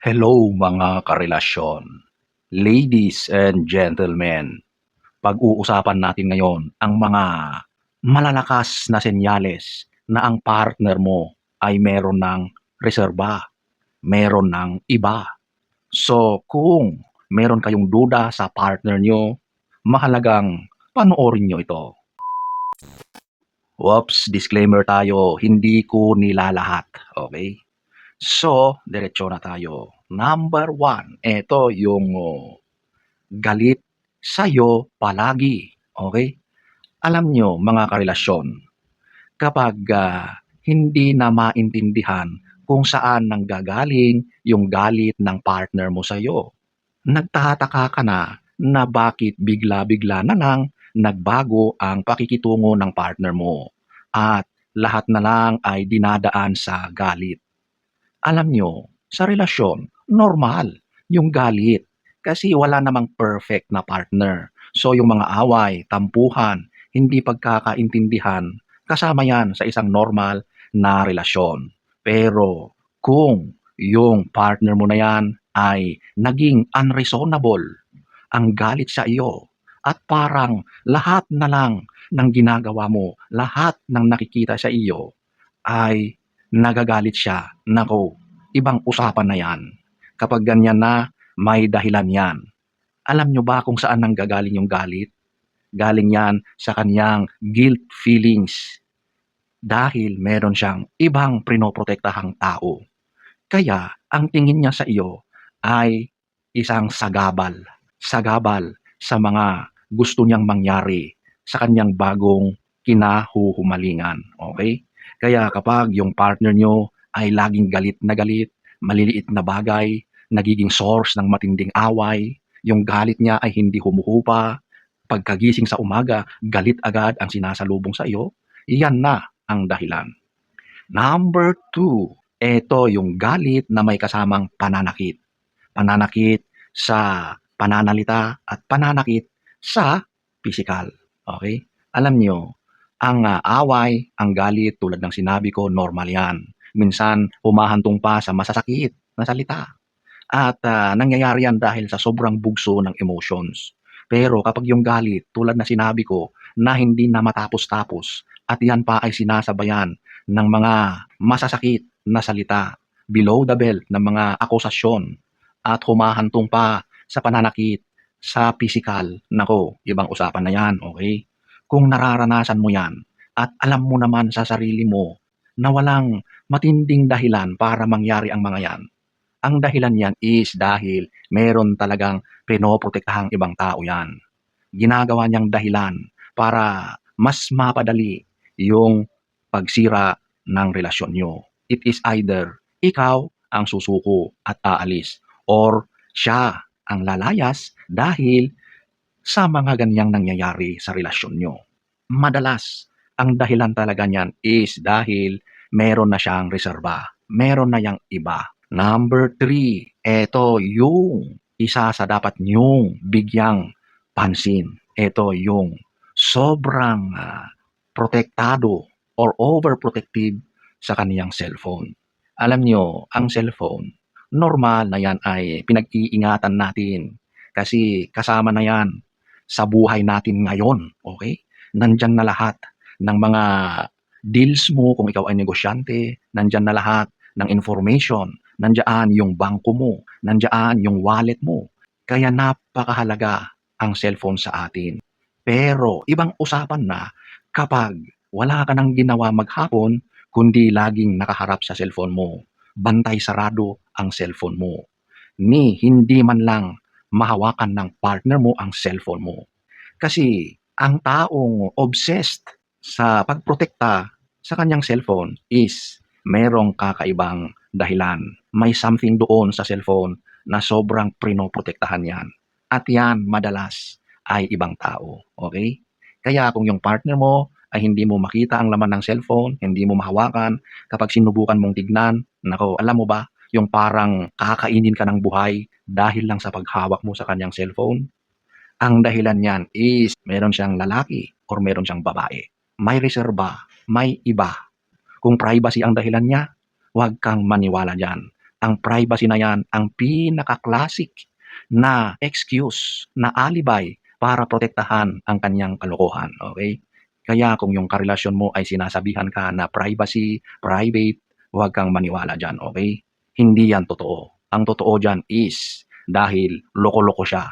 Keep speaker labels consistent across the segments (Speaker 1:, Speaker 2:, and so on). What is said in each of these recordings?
Speaker 1: Hello mga karelasyon, ladies and gentlemen. Pag-uusapan natin ngayon ang mga malalakas na senyales na ang partner mo ay meron ng reserba, meron ng iba. So kung meron kayong duda sa partner nyo, mahalagang panoorin nyo ito. Whoops, disclaimer tayo, hindi ko nilalahat, okay? So, diretso na tayo. Number one, ito yung galit sa'yo palagi. Okay? Alam nyo, mga karelasyon, kapag hindi na maintindihan kung saan nanggagaling yung galit ng partner mo sa'yo, nagtataka ka na bakit bigla-bigla na lang nagbago ang pakikitungo ng partner mo at lahat na lang ay dinadaan sa galit. Alam nyo, sa relasyon, normal yung galit kasi wala namang perfect na partner. So yung mga away, tampuhan, hindi pagkakaintindihan, kasama yan sa isang normal na relasyon. Pero kung yung partner mo na yan ay naging unreasonable, ang galit sa iyo, at parang lahat na lang ng ginagawa mo, lahat ng nakikita sa iyo ay nagagalit siya. Nako, ibang usapan na yan. Kapag ganyan na, may dahilan yan. Alam nyo ba kung saan nanggagaling yung galit? Galing yan sa kanyang guilt feelings dahil meron siyang ibang prinoprotektahang tao. Kaya ang tingin niya sa iyo ay isang sagabal. Sagabal sa mga gusto niyang mangyari sa kanyang bagong kinahuhumalingan. Okay? Kaya kapag yung partner nyo ay laging galit na galit, maliliit na bagay, nagiging source ng matinding away, yung galit niya ay hindi humuhupa, pagkagising sa umaga, galit agad ang sinasalubong sa iyo, yan na ang dahilan. Number two, ito yung galit na may kasamang pananakit. Pananakit sa pananalita at pananakit sa pisikal. Okay? Alam nyo, ang away, ang galit, tulad ng sinabi ko, normal yan. Minsan, humahantong pa sa masasakit na salita. At nangyayari yan dahil sa sobrang bugso ng emotions. Pero kapag yung galit, tulad na sinabi ko, na hindi na matapos-tapos, at yan pa ay sinasabayan ng mga masasakit na salita, below the belt ng mga akusasyon, at humahantong pa sa pananakit sa pisikal, nako, ibang usapan na yan, okay? Kung nararanasan mo yan, at alam mo naman sa sarili mo na walang matinding dahilan para mangyari ang mga yan, ang dahilan yan is dahil meron talagang pinoprotektahang ibang tao yan. Ginagawa niyang dahilan para mas mapadali yung pagsira ng relasyon nyo. It is either ikaw ang susuko at aalis or siya ang lalayas dahil sa mga ganyang nangyayari sa relasyon nyo. Madalas, ang dahilan talaga niyan is dahil meron na siyang reserba, meron na yang iba. Number three, ito yung isa sa dapat niyong bigyang pansin. Ito yung sobrang protektado or overprotective sa kaniyang cellphone. Alam niyo, ang cellphone, normal na yan ay pinag-iingatan natin kasi kasama na yan sa buhay natin ngayon. Okay? Nandyan na lahat ng mga deals mo kung ikaw ay negosyante, nandyan na lahat ng information, nandiyan yung bangko mo, nandiyan yung wallet mo. Kaya napakahalaga ang cellphone sa atin. Pero ibang usapan na kapag wala ka nang ginawa maghapon, kundi laging nakaharap sa cellphone mo. Bantay sarado ang cellphone mo. Ni hindi man lang mahawakan ng partner mo ang cellphone mo. Kasi ang taong obsessed sa pagprotekta sa kanyang cellphone is merong kakaibang dahilan. May something doon sa cellphone na sobrang prinoprotektahan yan. At yan madalas ay ibang tao. Okay? Kaya kung yung partner mo ay hindi mo makita ang laman ng cellphone, hindi mo mahawakan, kapag sinubukan mong tignan, nako, alam mo ba, yung parang kakainin ka ng buhay dahil lang sa paghawak mo sa kanyang cellphone, ang dahilan niyan is meron siyang lalaki or meron siyang babae. May reserba, may iba. Kung privacy ang dahilan niya, huwag kang maniwala dyan. Ang privacy na yan ang pinaka-classic na excuse, na alibay para protektahan ang kanyang kalokohan, okay? Kaya kung yung karelasyon mo ay sinasabihan ka na privacy, private, huwag kang maniwala diyan, okay? Hindi yan totoo. Ang totoo diyan is dahil loko-loko siya.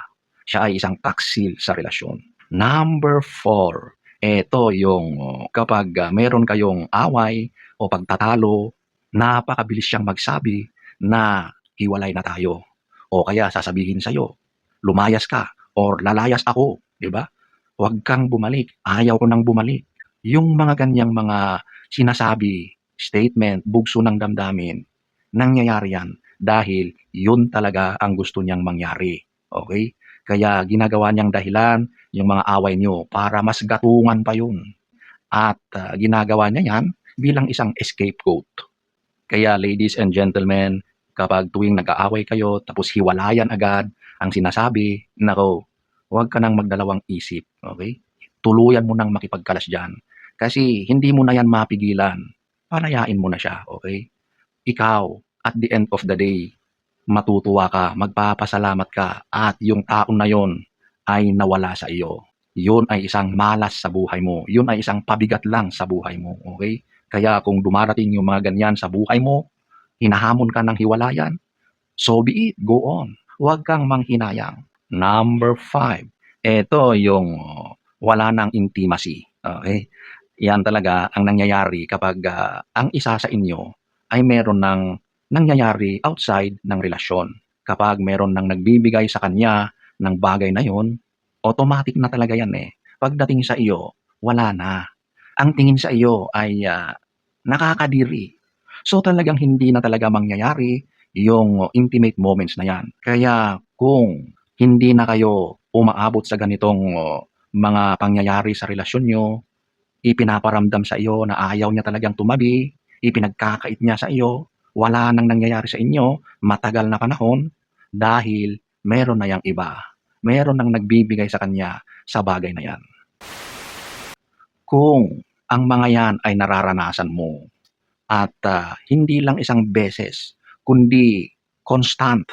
Speaker 1: Siya ay isang taksil sa relasyon. Number 4, eto yung kapag meron kayong away o pagtatalo, napakabilis siyang magsabi na hiwalay na tayo. O kaya sasabihin sa'yo, lumayas ka or lalayas ako, di ba? Huwag kang bumalik, ayaw ko nang bumalik. Yung mga ganyang mga sinasabi, statement, bugso ng damdamin, nangyayari yan dahil yun talaga ang gusto niyang mangyari. Okay? Kaya ginagawa niyang dahilan yung mga away niyo para mas gatungan pa yun. At ginagawa niya yan bilang isang scapegoat. Kaya ladies and gentlemen, kapag tuwing nag-aaway kayo tapos hiwalayan agad ang sinasabi, nako, huwag ka nang magdalawang isip, okay? Tuluyan mo nang makipagkalas diyan. Kasi hindi mo na yan mapigilan. Palayain mo na siya, okay? Ikaw, at the end of the day, matutuwa ka, magpapasalamat ka, at yung taon na yon ay nawala sa iyo. Yun ay isang malas sa buhay mo. Yun ay isang pabigat lang sa buhay mo. Okay? Kaya kung dumarating yung mga ganyan sa buhay mo, hinahamon ka ng hiwalayan, so be it, go on. Huwag kang manghinayang. Number 5, ito yung wala ng intimacy. Okay? Yan talaga ang nangyayari kapag ang isa sa inyo ay meron ng nangyayari outside ng relasyon. Kapag meron ng nagbibigay sa kanya ng bagay na yon, automatic na talaga yan eh. Pagdating sa iyo, wala na. Ang tingin sa iyo ay nakakadiri. So talagang hindi na talaga mangyayari yung intimate moments na yan. Kaya kung hindi na kayo umaabot sa ganitong mga pangyayari sa relasyon nyo, ipinaparamdam sa iyo na ayaw niya talagang tumabi, ipinagkakait niya sa iyo, wala nang nangyayari sa inyo, matagal na panahon, dahil meron na yang iba. Meron nang nagbibigay sa kanya sa bagay na yan. Kung ang mga yan ay nararanasan mo at hindi lang isang beses, kundi constant,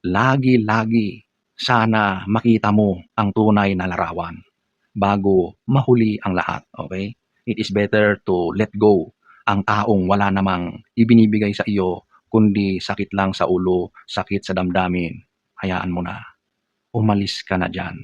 Speaker 1: lagi-lagi, sana makita mo ang tunay na larawan bago mahuli ang lahat, okay? It is better to let go ang taong wala namang ibinibigay sa iyo kundi sakit lang sa ulo, sakit sa damdamin. Hayaan mo na. Umalis ka na diyan.